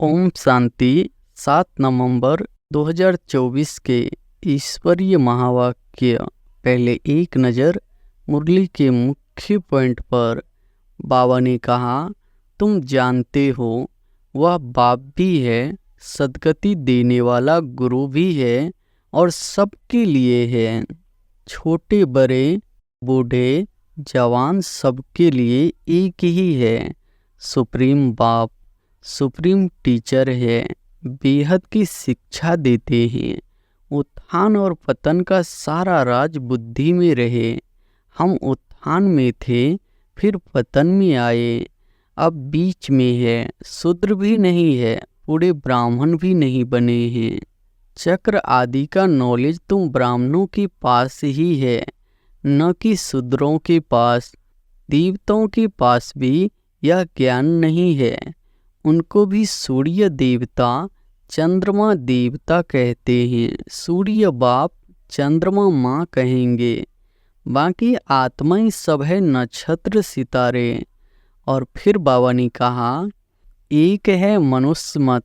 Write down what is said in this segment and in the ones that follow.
ओम शांति। 7 नवंबर 2024 के ईश्वरीय महावाक्य। पहले एक नज़र मुरली के मुख्य पॉइंट पर बाबा ने कहा, तुम जानते हो वह बाप भी है, सद्गति देने वाला गुरु भी है और सबके लिए है। छोटे बड़े बूढ़े जवान सबके लिए एक ही है। सुप्रीम बाप सुप्रीम टीचर है, बेहद की शिक्षा देते हैं। उत्थान और पतन का सारा राज बुद्धि में रहे। हम उत्थान में थे, फिर पतन में आए, अब बीच में है। शूद्र भी नहीं है, पूरे ब्राह्मण भी नहीं बने हैं। चक्र आदि का नॉलेज तुम ब्राह्मणों के पास ही है, न कि शूद्रों के पास। देवताओं के पास भी यह ज्ञान नहीं है। उनको भी सूर्य देवता चंद्रमा देवता कहते हैं। सूर्य बाप, चंद्रमा माँ कहेंगे। बाकी आत्मा ही सब है, नक्षत्र सितारे। और फिर बाबा ने कहा, एक है मनुष्य मत,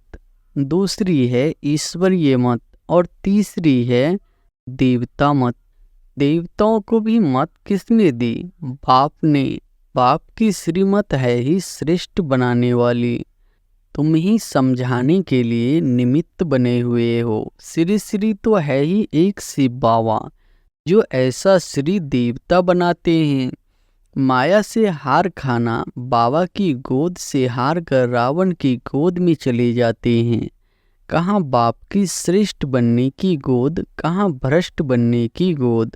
दूसरी है ईश्वरीय मत और तीसरी है देवता मत। देवताओं को भी मत किसने दी? बाप ने। बाप की श्रीमत है ही श्रेष्ठ बनाने वाली। तुम ही समझाने के लिए निमित्त बने हुए हो। श्री श्री तो है ही एक शिव बाबा, जो ऐसा श्री देवता बनाते हैं। माया से हार खाना, बाबा की गोद से हार कर रावण की गोद में चले जाते हैं। कहाँ बाप की श्रेष्ठ बनने की गोद, कहाँ भ्रष्ट बनने की गोद।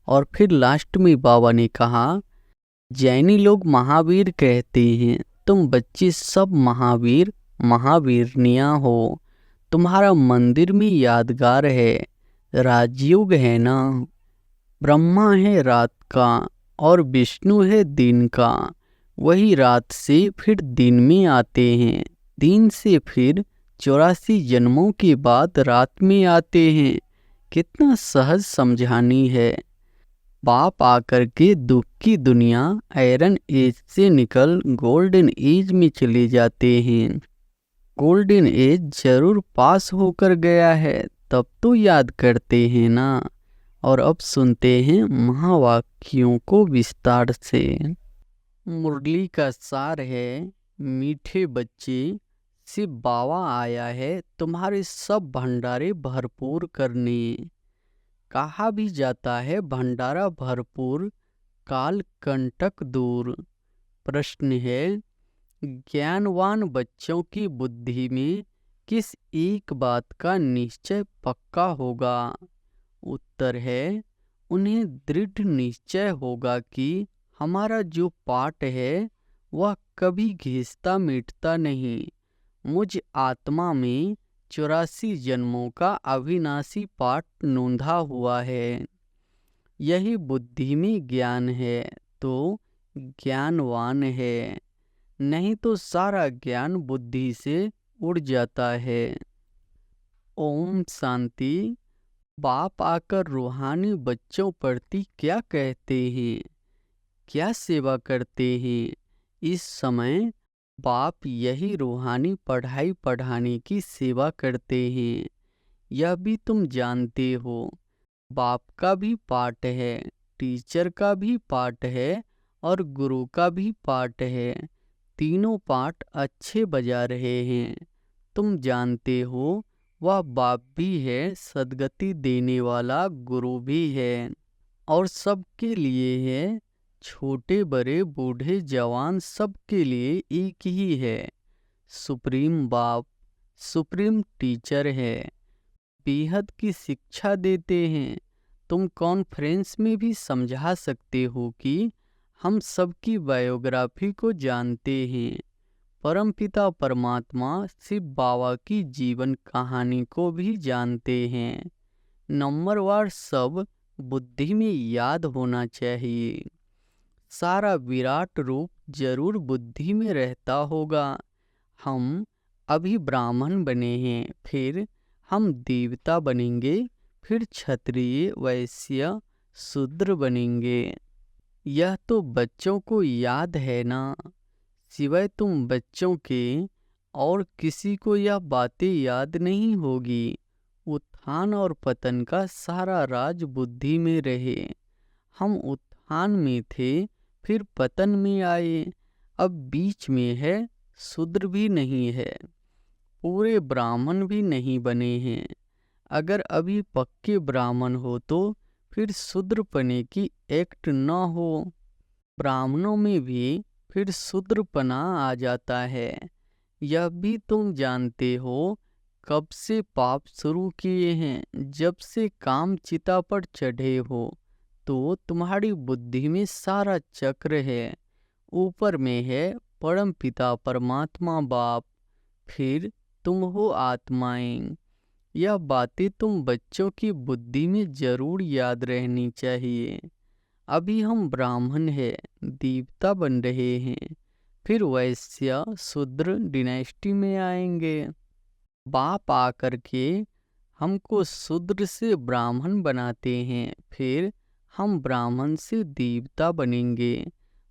और फिर लास्ट में बाबा ने कहा, जैनी लोग महावीर कहते हैं, तुम बच्चे सब महावीर महावीरनियाँ हो। तुम्हारा मंदिर में यादगार है, राजयोग है ना। ब्रह्मा है रात का और विष्णु है दिन का। वही रात से फिर दिन में आते हैं, दिन से फिर 84 जन्मों के बाद रात में आते हैं। कितना सहज समझानी है। बाप आकर के दुख की दुनिया आयरन एज से निकल गोल्डन एज में चले जाते हैं। गोल्डन एज जरूर पास होकर गया है, तब तो याद करते हैं ना। और अब सुनते हैं महावाक्यों को विस्तार से। मुरली का सार है, मीठे बच्चे, शिव बाबा आया है तुम्हारे सब भंडारे भरपूर करने। कहा भी जाता है भंडारा भरपूर, काल कंटक दूर। प्रश्न है, ज्ञानवान बच्चों की बुद्धि में किस एक बात का निश्चय पक्का होगा? उत्तर है, उन्हें दृढ़ निश्चय होगा कि हमारा जो पाठ है वह कभी घिसता मिटता नहीं। मुझ आत्मा में 84 जन्मों का अविनाशी पाठ नोंधा हुआ है। यही बुद्धि में ज्ञान है तो ज्ञानवान है, नहीं तो सारा ज्ञान बुद्धि से उड़ जाता है। ओम शांति। बाप आकर रूहानी बच्चों प्रति क्या कहते हैं, क्या सेवा करते हैं? इस समय बाप यही रूहानी पढ़ाई पढ़ाने की सेवा करते हैं। यह भी तुम जानते हो। बाप का भी पाठ है, टीचर का भी पाठ है और गुरु का भी पाठ है। तीनों पाठ अच्छे बजा रहे हैं। तुम जानते हो वह बाप भी है, सद्गति देने वाला गुरु भी है और सबके लिए है। छोटे बड़े बूढ़े जवान सबके लिए एक ही है। सुप्रीम बाप सुप्रीम टीचर है, बेहद की शिक्षा देते हैं। तुम कॉन्फ्रेंस में भी समझा सकते हो कि हम सबकी बायोग्राफी को जानते हैं। परमपिता परमात्मा शिव बाबा की जीवन कहानी को भी जानते हैं। नंबरवार सब बुद्धि में याद होना चाहिए। सारा विराट रूप जरूर बुद्धि में रहता होगा। हम अभी ब्राह्मण बने हैं, फिर हम देवता बनेंगे, फिर क्षत्रिय वैश्य शूद्र बनेंगे। यह तो बच्चों को याद है ना। सिवाय तुम बच्चों के और किसी को यह बातें याद नहीं होगी। उत्थान और पतन का सारा राज बुद्धि में रहे। हम उत्थान में थे, फिर पतन में आए, अब बीच में है, शूद्र भी नहीं है, पूरे ब्राह्मण भी नहीं बने हैं। अगर अभी पक्के ब्राह्मण हो तो फिर शूद्रपने की एक्ट न हो। ब्राह्मणों में भी फिर शूद्रपना आ जाता है। यह भी तुम जानते हो। कब से पाप शुरू किए हैं? जब से काम चिता पर चढ़े हो। तो तुम्हारी बुद्धि में सारा चक्र है। ऊपर में है परम पिता परमात्मा बाप, फिर तुम हो आत्माएं। यह बातें तुम बच्चों की बुद्धि में जरूर याद रहनी चाहिए। अभी हम ब्राह्मण हैं, देवता बन रहे हैं, फिर वैश्य शूद्र डिनेस्टी में आएंगे। बाप आकर के हमको शूद्र से ब्राह्मण बनाते हैं, फिर हम ब्राह्मण से देवता बनेंगे।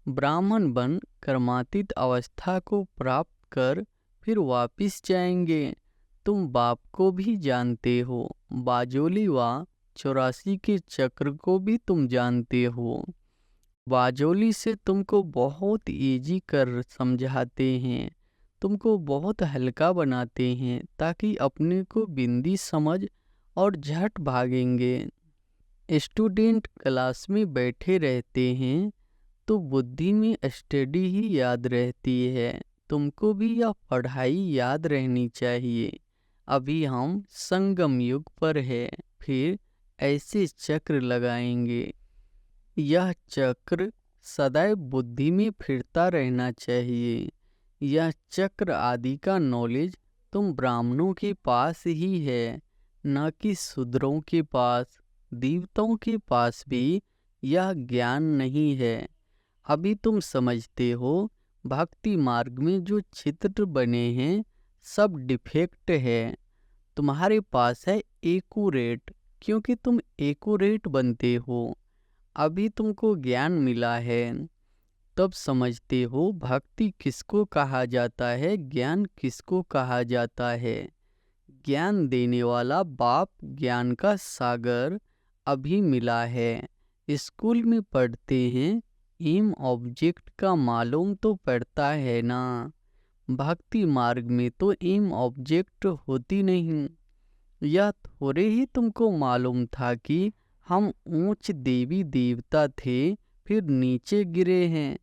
ब्राह्मण बन कर्मातीत अवस्था को प्राप्त कर फिर वापिस जाएंगे। तुम बाप को भी जानते हो, बाजोली व 84 के चक्र को भी तुम जानते हो। बाजोली से तुमको बहुत इजी कर समझाते हैं, तुमको बहुत हल्का बनाते हैं ताकि अपने को बिंदी समझ और झट भागेंगे। स्टूडेंट क्लास में बैठे रहते हैं तो बुद्धि में स्टडी ही याद रहती है। तुमको भी यह पढ़ाई याद रहनी चाहिए। अभी हम संगम युग पर है, फिर ऐसे चक्र लगाएंगे। यह चक्र सदैव बुद्धि में फिरता रहना चाहिए। यह चक्र आदि का नॉलेज तुम ब्राह्मणों के पास ही है, न कि शूद्रों के पास। देवताओं के पास भी यह ज्ञान नहीं है। अभी तुम समझते हो भक्ति मार्ग में जो चित्र बने हैं सब डिफेक्ट है। तुम्हारे पास है एक्यूरेट, क्योंकि तुम एक्यूरेट बनते हो। अभी तुमको ज्ञान मिला है, तब समझते हो भक्ति किसको कहा जाता है, ज्ञान किसको कहा जाता है। ज्ञान देने वाला बाप ज्ञान का सागर अभी मिला है। स्कूल में पढ़ते हैं, एम ऑब्जेक्ट का मालूम तो पड़ता है ना। भक्ति मार्ग में तो एम ऑब्जेक्ट होती नहीं। यह थोड़े ही तुमको मालूम था कि हम ऊंच देवी देवता थे, फिर नीचे गिरे हैं।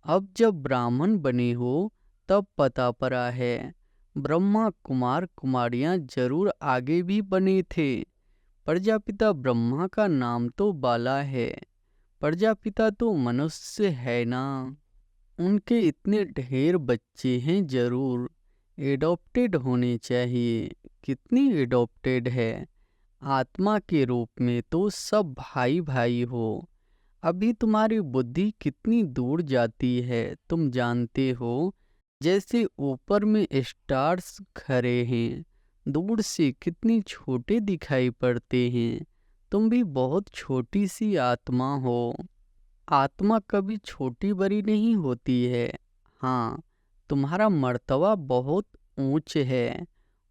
अब जब ब्राह्मण बने हो तब पता पड़ा है ब्रह्मा कुमार कुमारियां जरूर आगे भी बने थे। प्रजापिता ब्रह्मा का नाम तो बाला है, प्रजापिता तो मनुष्य है ना। उनके इतने ढेर बच्चे हैं, जरूर एडॉप्टेड होने चाहिए। कितनी एडॉप्टेड है? आत्मा के रूप में तो सब भाई भाई हो। अभी तुम्हारी बुद्धि कितनी दूर जाती है तुम जानते हो। जैसे ऊपर में स्टार्स खड़े हैं, दूर से कितनी छोटे दिखाई पड़ते हैं। तुम भी बहुत छोटी सी आत्मा हो। आत्मा कभी छोटी बड़ी नहीं होती है। हाँ, तुम्हारा मर्तबा बहुत ऊंच है।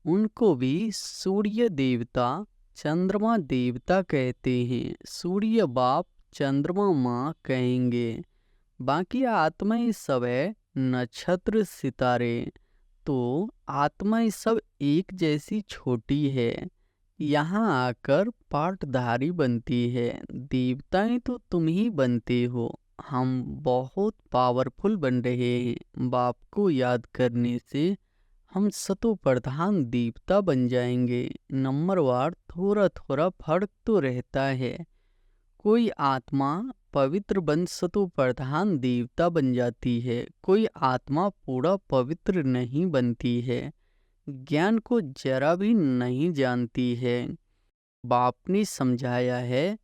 उनको भी सूर्य देवता चंद्रमा देवता कहते हैं। सूर्य बाप चंद्रमा माँ कहेंगे। बाकी आत्माएं सब है नक्षत्र सितारे। तो आत्माएं सब एक जैसी छोटी है, यहाँ आकर पाठधारी बनती है। देवताएं तो तुम ही बनते हो। हम बहुत पावरफुल बन रहे हैं। बाप को याद करने से हम सतो प्रधान देवता बन जाएंगे। नंबरवार थोड़ा थोड़ा फर्क तो रहता है। कोई आत्मा पवित्र बन सतो प्रधान देवता बन जाती है, कोई आत्मा पूरा पवित्र नहीं बनती है, ज्ञान को जरा भी नहीं जानती है। बाप ने समझाया है,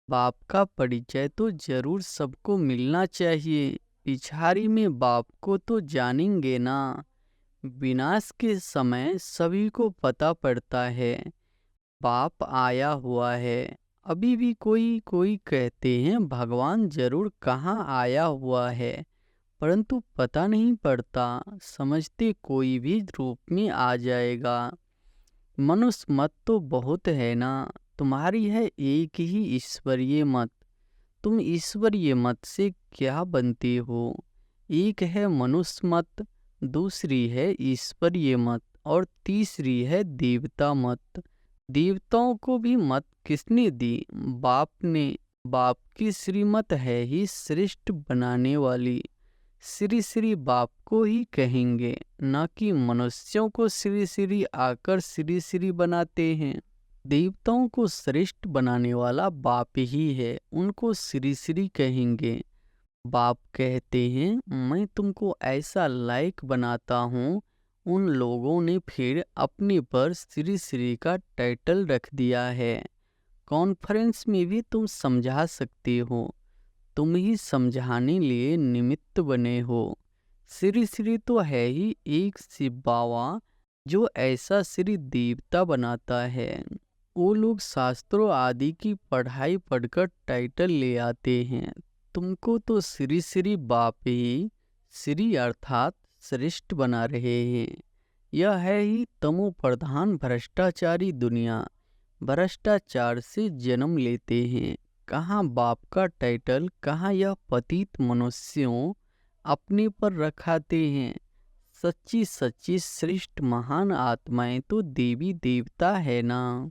बाप का परिचय तो जरूर सबको मिलना चाहिए। पिछाड़ी में बाप को तो जानेंगे ना। विनाश के समय सभी को पता पड़ता है बाप आया हुआ है। अभी भी कोई कोई कहते हैं भगवान जरूर कहाँ आया हुआ है, परंतु पता नहीं पड़ता, समझते कोई भी रूप में आ जाएगा। मनुष्य मत तो बहुत है ना, तुम्हारी है एक ही ईश्वरीय मत। तुम ईश्वरीय मत से क्या बनते हो? एक है मनुष्य मत, दूसरी है ईश्वरीय मत और तीसरी है देवता मत। देवताओं को भी मत किसने दी? बाप ने। बाप की श्रीमत है ही श्रेष्ठ बनाने वाली। श्री श्री बाप को ही कहेंगे, न कि मनुष्यों को श्री श्री आकर श्री श्री बनाते हैं। देवताओं को श्रेष्ठ बनाने वाला बाप ही है, उनको श्री श्री कहेंगे। बाप कहते हैं, मैं तुमको ऐसा लायक बनाता हूँ। उन लोगों ने फिर अपने पर श्री श्री का टाइटल रख दिया है। कॉन्फ्रेंस में भी तुम समझा सकते हो, तुम ही समझाने लिए निमित्त बने हो। श्री श्री तो है ही एक शिव बाबा, जो ऐसा श्री देवता बनाता है। वो लोग शास्त्रों आदि की पढ़ाई पढ़कर टाइटल ले आते हैं। तुमको तो श्री श्री बाप ही श्री अर्थात श्रेष्ठ बना रहे हैं। यह है ही तमो प्रधान भ्रष्टाचारी दुनिया। भ्रष्टाचार से जन्म लेते हैं। कहाँ बाप का टाइटल, कहाँ यह पतित मनुष्यों अपने पर रखाते हैं। सच्ची सच्ची श्रेष्ठ महान आत्माएं तो देवी देवता है ना।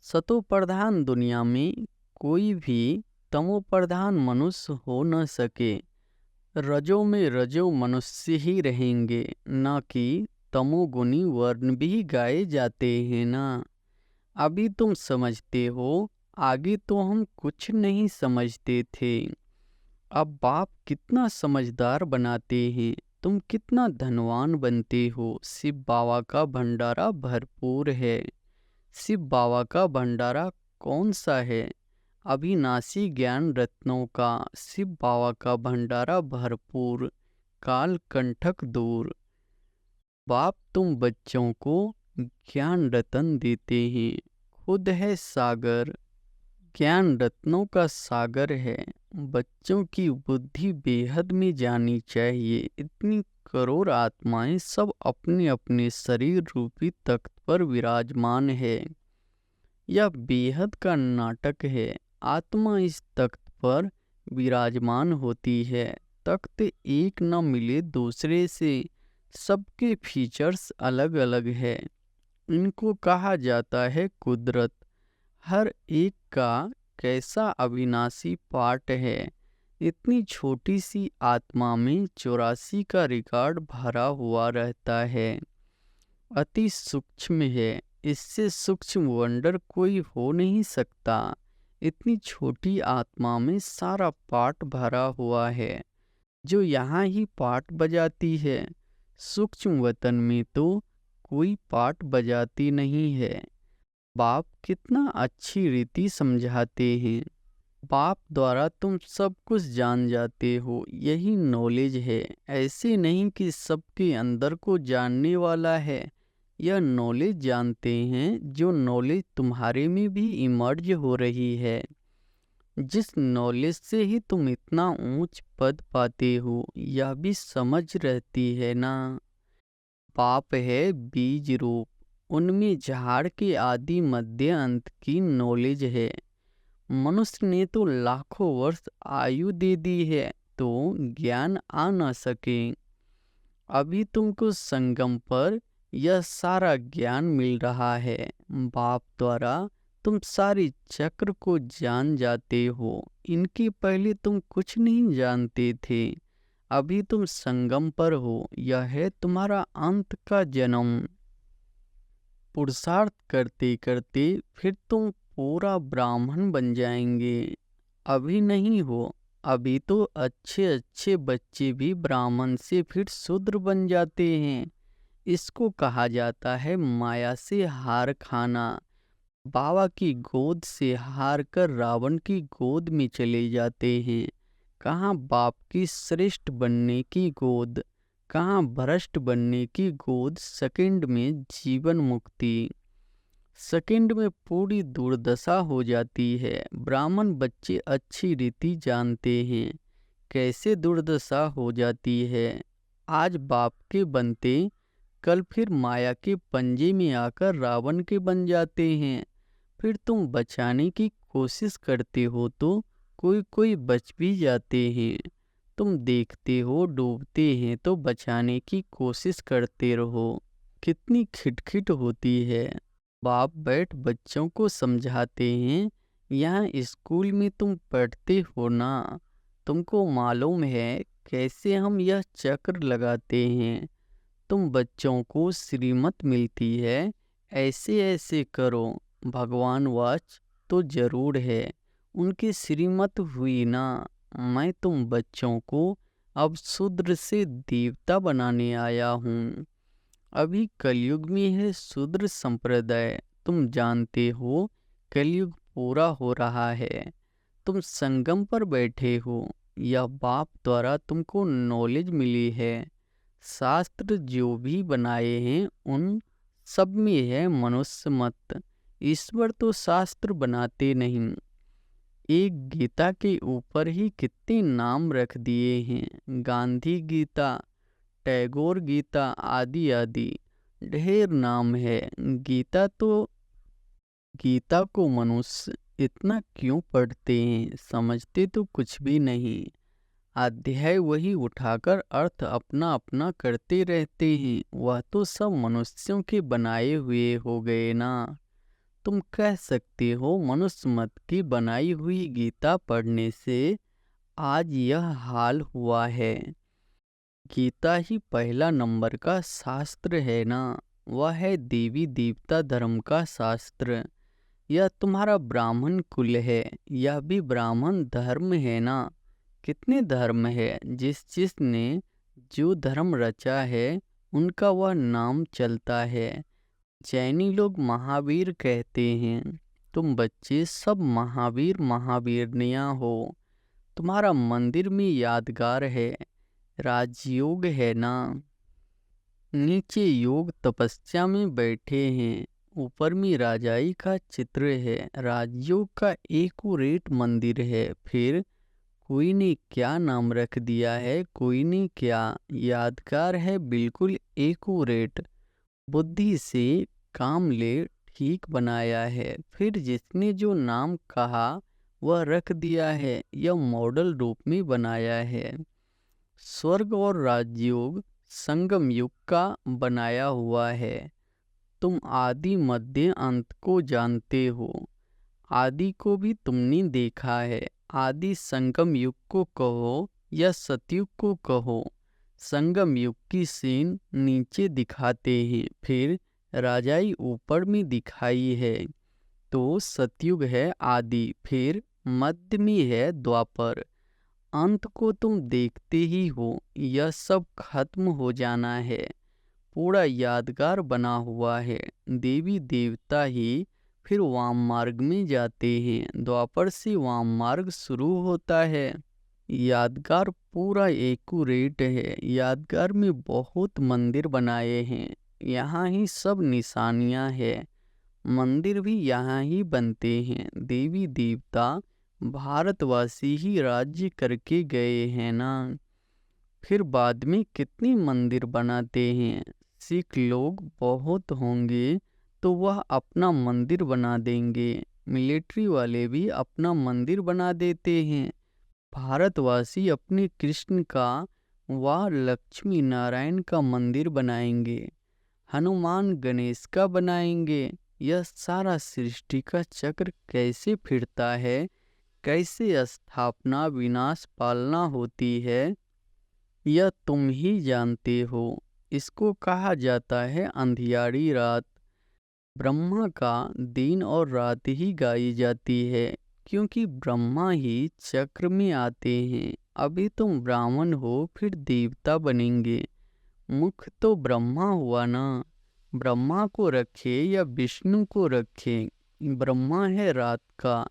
सतो प्रधान दुनिया में कोई भी तमो प्रधान मनुष्य हो न सके। रजो में रजो मनुष्य ही रहेंगे, न कि तमोगुणी वर्ण भी गाए जाते हैं ना। अभी तुम समझते हो, आगे तो हम कुछ नहीं समझते थे। अब बाप कितना समझदार बनाते हैं, तुम कितना धनवान बनते हो। शिव बाबा का भंडारा भरपूर है। शिव बाबा का भंडारा कौन सा है? अविनाशी ज्ञान रत्नों का शिव बाबा का भंडारा भरपूर, काल कंठक दूर। बाप तुम बच्चों को ज्ञान रतन देते हैं, खुद है सागर। ज्ञान रत्नों का सागर है। बच्चों की बुद्धि बेहद में जानी चाहिए। इतनी करोड़ आत्माएं सब अपने अपने शरीर रूपी तख्त पर विराजमान है। यह बेहद का नाटक है। आत्मा इस तख्त पर विराजमान होती है। तख्त एक न मिले दूसरे से, सबके फीचर्स अलग अलग है। इनको कहा जाता है कुदरत। हर एक का कैसा अविनाशी पार्ट है। इतनी छोटी सी आत्मा में 84 का रिकॉर्ड भरा हुआ रहता है। अति सूक्ष्म है, इससे सूक्ष्म वंडर कोई हो नहीं सकता। इतनी छोटी आत्मा में सारा पार्ट भरा हुआ है, जो यहाँ ही पार्ट बजाती है। सूक्ष्म वतन में तो कोई पार्ट बजाती नहीं है। बाप कितना अच्छी रीति समझाते हैं। बाप द्वारा तुम सब कुछ जान जाते हो, यही नॉलेज है। ऐसे नहीं कि सबके अंदर को जानने वाला है। यह नॉलेज जानते हैं, जो नॉलेज तुम्हारे में भी इमर्ज हो रही है। जिस नॉलेज से ही तुम इतना ऊंच पद पाते हो, यह भी समझ रहती है ना। बाप है बीज रूप, उनमें झाड़ के आदि मध्य अंत की नॉलेज है। मनुष्य ने तो लाखों वर्ष आयु दे दी है, तो ज्ञान आ न सके। अभी तुमको संगम पर यह सारा ज्ञान मिल रहा है। बाप द्वारा तुम सारी चक्र को जान जाते हो। इनके पहले तुम कुछ नहीं जानते थे। अभी तुम संगम पर हो, यह है तुम्हारा अंत का जन्म। पुरुषार्थ करते करते फिर तुम पूरा ब्राह्मण बन जाएंगे। अभी नहीं हो, अभी तो अच्छे अच्छे बच्चे भी ब्राह्मण से फिर शूद्र बन जाते हैं। इसको कहा जाता है माया से हार खाना। बाबा की गोद से हार कर रावण की गोद में चले जाते हैं। कहाँ बाप की श्रेष्ठ बनने की गोद, कहाँ भ्रष्ट बनने की गोद। सेकंड में जीवन मुक्ति, सेकंड में पूरी दुर्दशा हो जाती है। ब्राह्मण बच्चे अच्छी रीति जानते हैं कैसे दुर्दशा हो जाती है। आज बाप के बनते कल फिर माया के पंजे में आकर रावण के बन जाते हैं। फिर तुम बचाने की कोशिश करते हो तो कोई कोई बच भी जाते हैं। तुम देखते हो डूबते हैं तो बचाने की कोशिश करते रहो। कितनी खिटखिट होती है। बाप बैठ बच्चों को समझाते हैं। यहाँ स्कूल में तुम पढ़ते हो ना, तुमको मालूम है कैसे हम यह चक्र लगाते हैं। तुम बच्चों को श्रीमत मिलती है, ऐसे ऐसे करो। भगवान वाच तो जरूर है, उनकी श्रीमत हुई ना। मैं तुम बच्चों को अब शूद्र से देवता बनाने आया हूँ। अभी कलयुग में है शूद्र संप्रदाय। तुम जानते हो कलयुग पूरा हो रहा है। तुम संगम पर बैठे हो। यह बाप द्वारा तुमको नॉलेज मिली है। शास्त्र जो भी बनाए हैं उन सब में है मनुष्य मत। ईश्वर तो शास्त्र बनाते नहीं। एक गीता के ऊपर ही कितने नाम रख दिए हैं। गांधी गीता, टैगोर गीता आदि आदि ढेर नाम है। गीता को मनुष्य इतना क्यों पढ़ते हैं, समझते तो कुछ भी नहीं। अध्याय वही उठाकर अर्थ अपना अपना करते रहते हैं। वह तो सब मनुष्यों के बनाए हुए हो गए ना। तुम कह सकते हो मनुष्य मत की बनाई हुई गीता पढ़ने से आज यह हाल हुआ है। गीता ही पहला नंबर का शास्त्र है ना। वह है देवी देवता धर्म का शास्त्र। यह तुम्हारा ब्राह्मण कुल है, यह भी ब्राह्मण धर्म है ना। कितने धर्म है, जिसने जो धर्म रचा है उनका वह नाम चलता है। जैनी लोग महावीर कहते हैं। तुम बच्चे सब महावीर महावीरनियाँ हो। तुम्हारा मंदिर में यादगार है, राजयोग है ना। नीचे योग तपस्या में बैठे हैं, ऊपर में राजाई का चित्र है। राजयोग का एक्यूरेट मंदिर है। फिर कोई ने क्या नाम रख दिया है, कोई ने क्या। यादगार है बिल्कुल एक्यूरेट। बुद्धि से काम ले ठीक बनाया है। फिर जिसने जो नाम कहा वह रख दिया है, यह मॉडल रूप में बनाया है। स्वर्ग और राजयोग संगम युग का बनाया हुआ है। तुम आदि मध्य अंत को जानते हो। आदि को भी तुमने देखा है। आदि संगम युग को कहो या सतयुग को कहो। संगम युग की सीन नीचे दिखाते हैं, फिर राजाई ऊपर में दिखाई है। तो सतयुग है आदि, फिर मध्य में है द्वापर। अंत को तुम देखते ही हो। यह सब खत्म हो जाना है। पूरा यादगार बना हुआ है। देवी देवता ही फिर वाम मार्ग में जाते हैं। द्वापर से वाम मार्ग शुरू होता है। यादगार पूरा एक्यूरेट है। यादगार में बहुत मंदिर बनाए हैं। यहाँ ही सब निशानियाँ हैं। मंदिर भी यहाँ ही बनते हैं। देवी देवता भारतवासी ही राज्य करके गए हैं ना। फिर बाद में कितने मंदिर बनाते हैं। सिख लोग बहुत होंगे तो वह अपना मंदिर बना देंगे। मिलिट्री वाले भी अपना मंदिर बना देते हैं। भारतवासी अपने कृष्ण का व लक्ष्मी नारायण का मंदिर बनाएंगे। हनुमान गणेश का बनाएंगे। यह सारा सृष्टि का चक्र कैसे फिरता है, कैसे स्थापना विनाश पालना होती है, यह तुम ही जानते हो। इसको कहा जाता है अंधियारी रात। ब्रह्मा का दिन और रात ही गाई जाती है, क्योंकि ब्रह्मा ही चक्र में आते हैं। अभी तुम ब्राह्मण हो, फिर देवता बनेंगे। मुख तो ब्रह्मा हुआ ना। ब्रह्मा को रखे या विष्णु को रखे, ब्रह्मा है रात का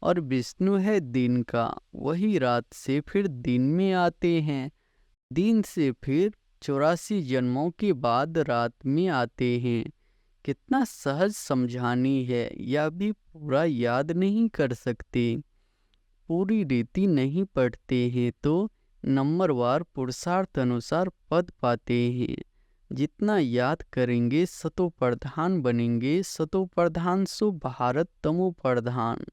और विष्णु है दिन का। वही रात से फिर दिन में आते हैं। दिन से फिर 84 जन्मों के बाद रात में आते हैं। कितना सहज समझानी है। यह भी पूरा याद नहीं कर सकते। पूरी रीति नहीं पढ़ते हैं तो नंबरवार पुरुषार्थ अनुसार पद पाते हैं। जितना याद करेंगे सतो प्रधान बनेंगे, सतो प्रधान सो भारत तमो प्रधान।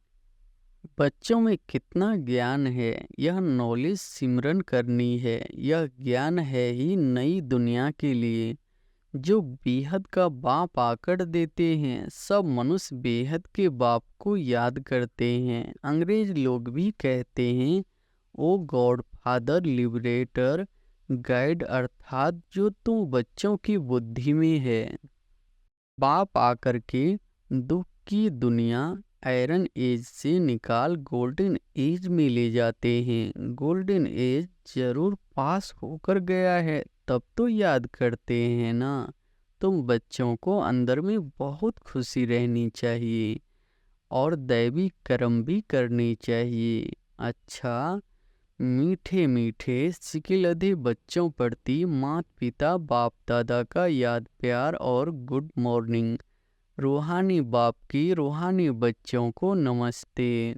बच्चों में कितना ज्ञान है, यह नॉलेज सिमरन करनी है। यह ज्ञान है ही नई दुनिया के लिए। जो बेहद का बाप आकर देते हैं, सब मनुष्य बेहद के बाप को याद करते हैं। अंग्रेज लोग भी कहते हैं ओ गॉड फादर लिबरेटर गाइड, अर्थात जो तुम बच्चों की बुद्धि में है। बाप आकर के दुख की दुनिया आयरन एज से निकाल गोल्डन एज में ले जाते हैं। गोल्डन एज जरूर पास होकर गया है, तब तो याद करते हैं ना। तुम बच्चों को अंदर में बहुत खुशी रहनी चाहिए और दैवी कर्म भी करनी चाहिए। अच्छा, मीठे मीठे सिकिलधे बच्चों प्रति माता पिता बाप दादा का याद प्यार और गुड मॉर्निंग। रूहानी बाप की रूहानी बच्चों को नमस्ते।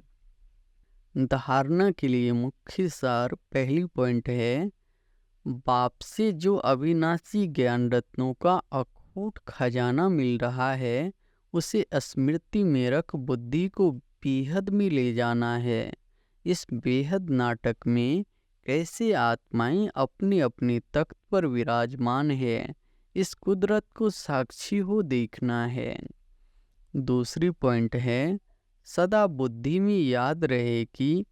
धारणा के लिए मुख्य सार पहली पॉइंट है, बाप से जो अविनाशी ज्ञान रत्नों का अखूट खजाना मिल रहा है, उसे स्मृति में रख बुद्धि को बेहद में ले जाना है। इस बेहद नाटक में कैसे आत्माएं अपने अपने तख्त पर विराजमान है, इस कुदरत को साक्षी हो देखना है। दूसरी पॉइंट है, सदा बुद्धि में याद रहे कि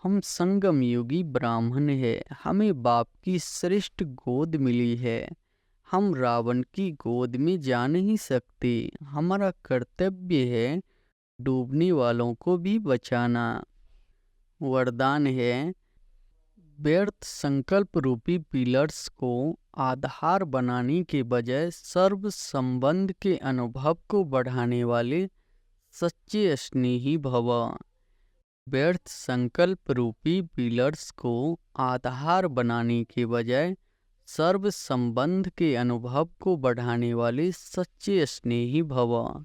हम संगम युगी ब्राह्मण है। हमें बाप की श्रेष्ठ गोद मिली है। हम रावण की गोद में जा नहीं सकते। हमारा कर्तव्य है डूबने वालों को भी बचाना। वरदान है, व्यर्थ संकल्प रूपी पिलर्स को आधार बनाने के बजाय सर्व संबंध के अनुभव को बढ़ाने वाले सच्चे स्नेही भव। व्यर्थ संकल्प रूपी पिलर्स को आधार बनाने के बजाय सर्व संबंध के अनुभव को बढ़ाने वाले सच्चे स्नेही भव।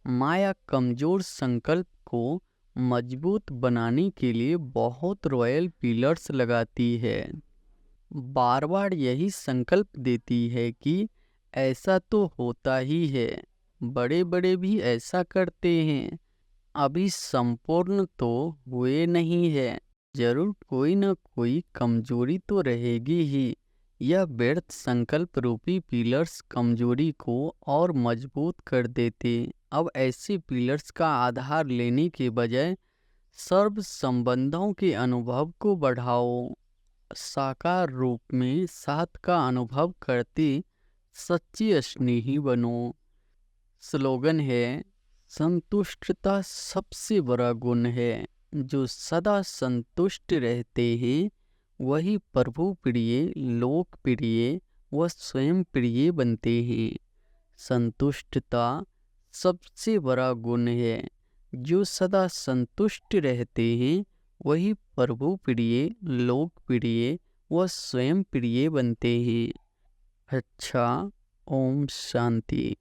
माया कमजोर संकल्प को मजबूत बनाने के लिए बहुत रॉयल पिलर्स लगाती है। बार बार यही संकल्प देती है कि ऐसा तो होता ही है, बड़े बड़े भी ऐसा करते हैं, अभी संपूर्ण तो हुए नहीं है, जरूर कोई न कोई कमजोरी तो रहेगी ही। यह व्यर्थ संकल्प रूपी पिलर्स कमजोरी को और मजबूत कर देते। अब ऐसे पिलर्स का आधार लेने के बजाय सर्व संबंधों के अनुभव को बढ़ाओ। साकार रूप में साथ का अनुभव करते सच्ची स्नेही बनो। स्लोगन है, संतुष्टता सबसे बड़ा गुण है। जो सदा संतुष्ट रहते हैं वही प्रभु प्रिय, लोक प्रिय व स्वयं प्रिय बनते हैं। संतुष्टता सबसे बड़ा गुण है। जो सदा संतुष्ट रहते हैं वही प्रभु प्रिय, लोक प्रिय व स्वयं प्रिय बनते हैं। अच्छा, ओम शांति।